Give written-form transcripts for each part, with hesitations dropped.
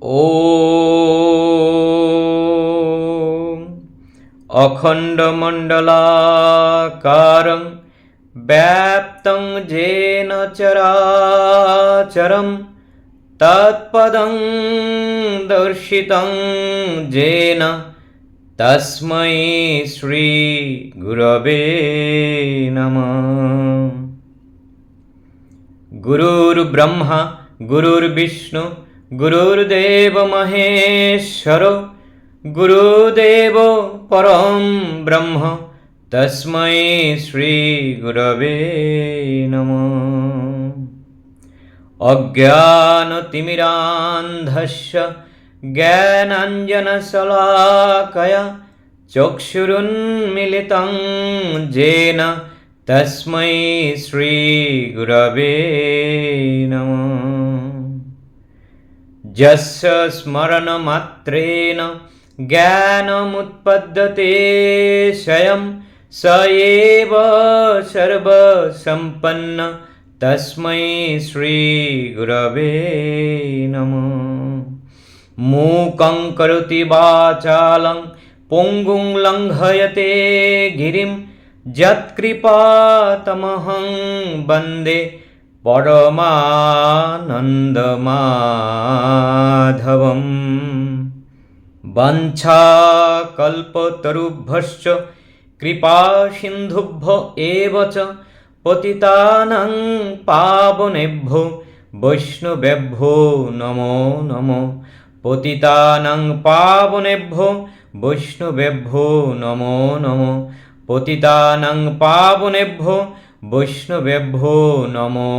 ॐ अखण्डमण्डलाकारं व्याप्तं येन चराचरं तत्पदं दर्शितं येन तस्मै श्रीगुरवे नमः। गुरुर्ब्रह्मा गुरुर्विष्णु गुरुर्देव महेश्वर गुरुदेव परं ब्रह्म तस्मै श्रीगुरवे नमः। अज्ञानतिमिरान्धस्य ज्ञानाञ्जनशलाकया चक्षुरुन्मीलितं येन तस्मै श्रीगुरवे नमः। यस्य स्मरणमात्रेण ज्ञानमुत्पद्यते स्वयं स एव सर्वसम्पन्न तस्मै श्रीगुरवे नमः। मूकं करोति वाचालं पुङ्गुं लङ्घयते गिरिं यत्कृपातमहं वन्दे परमानन्दमाधवम्। वाञ्छाकल्पतरुभ्यश्च कृपासिन्धुभ्यो एव च पतितानां पावनेभ्यो वैष्णवेभ्यो नमो नमो। पतितानां पावनेभ्यो वैष्णवेभ्यो नमो नमो। पतितानां पावनेभ्यो वैष्णवेभ्यो नमो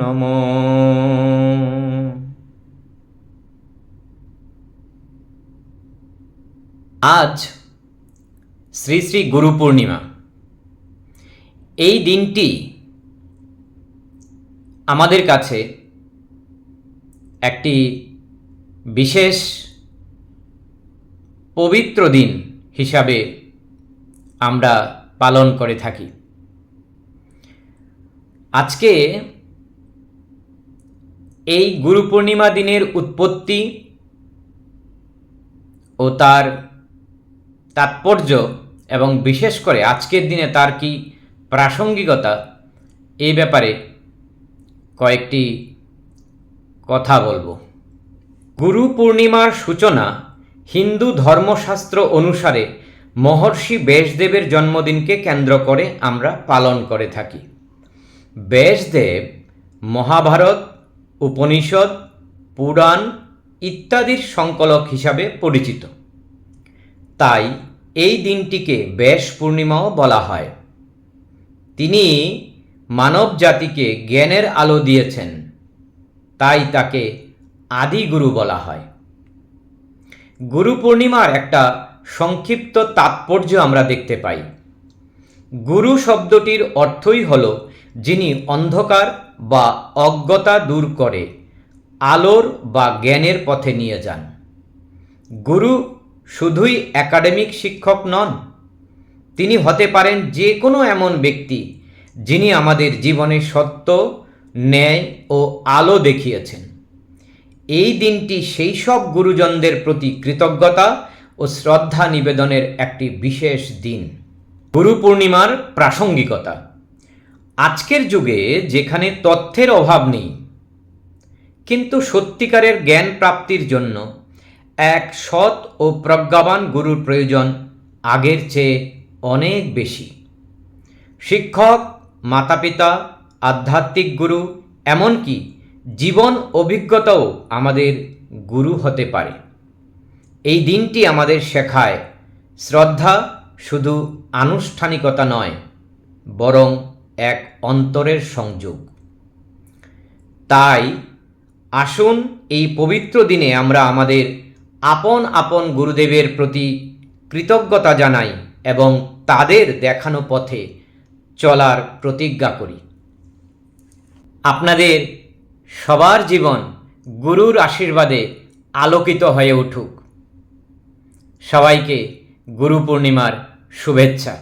नमो। আজ শ্রী শ্রী গুরু পূর্ণিমা। এই দিনটি আমাদের কাছে একটি বিশেষ পবিত্র দিন হিসাবে আমরা পালন করে থাকি। আজকে এই গুরু পূর্ণিমা দিনের উৎপত্তি ও তার তাৎপর্য এবং বিশেষ করে আজকের দিনে তার কি প্রাসঙ্গিকতা এই ব্যাপারে কয়েকটি কথা বলবো। গুরু পূর্ণিমার সূচনা হিন্দু ধর্মশাস্ত্র অনুসারে মহর্ষি ব্যাসদেবের জন্মদিনকে কেন্দ্র করে আমরা পালন করে থাকি। ব্যাসদেব মহাভারত, উপনিষদ, পুরাণ ইত্যাদির সংকলক হিসাবে পরিচিত। তাই এই দিনটিকে ব্যাস পূর্ণিমাও বলা হয়। তিনি মানব জাতিকে জ্ঞানের আলো দিয়েছেন, তাই তাকে আদিগুরু বলা হয়। গুরু পূর্ণিমার একটা সংক্ষিপ্ত তাৎপর্য আমরা দেখতে পাই। গুরু শব্দটির অর্থই হল যিনি অন্ধকার বা অজ্ঞতা দূর করে আলোর বা জ্ঞানের পথে নিয়ে যান। গুরু শুধুই একাডেমিক শিক্ষক নন, তিনি হতে পারেন যে কোনো এমন ব্যক্তি যিনি আমাদের জীবনে সত্য, ন্যায় ও আলো দেখিয়েছেন। এই দিনটি সেই সব গুরুজনদের প্রতি কৃতজ্ঞতা ও শ্রদ্ধা নিবেদনের একটি বিশেষ দিন। গুরু পূর্ণিমার প্রাসঙ্গিকতা। আজকের যুগে যেখানে তথ্যের অভাব নেই, কিন্তু সত্যিকারের জ্ঞান প্রাপ্তির জন্য এক সৎ ও প্রজ্ঞাবান গুরুর প্রয়োজন আগের চেয়ে অনেক বেশি। শিক্ষক, মাতাপিতা, আধ্যাত্মিক গুরু, এমনকি জীবন অভিজ্ঞতাও আমাদের গুরু হতে পারে। এই দিনটি আমাদের শেখায় শ্রদ্ধা শুধু আনুষ্ঠানিকতা নয়, বরং এক অন্তরের সংযোগ। তাই আসুন এই পবিত্র দিনে আমরা আমাদের আপন আপন গুরুদেবের প্রতি কৃতজ্ঞতা জানাই এবং তাদের দেখানো পথে চলার প্রতিজ্ঞা করি। আপনাদের সবার জীবন গুরুর আশীর্বাদে আলোকিত হয়ে উঠুক। সবাইকে গুরু পূর্ণিমার শুভেচ্ছা।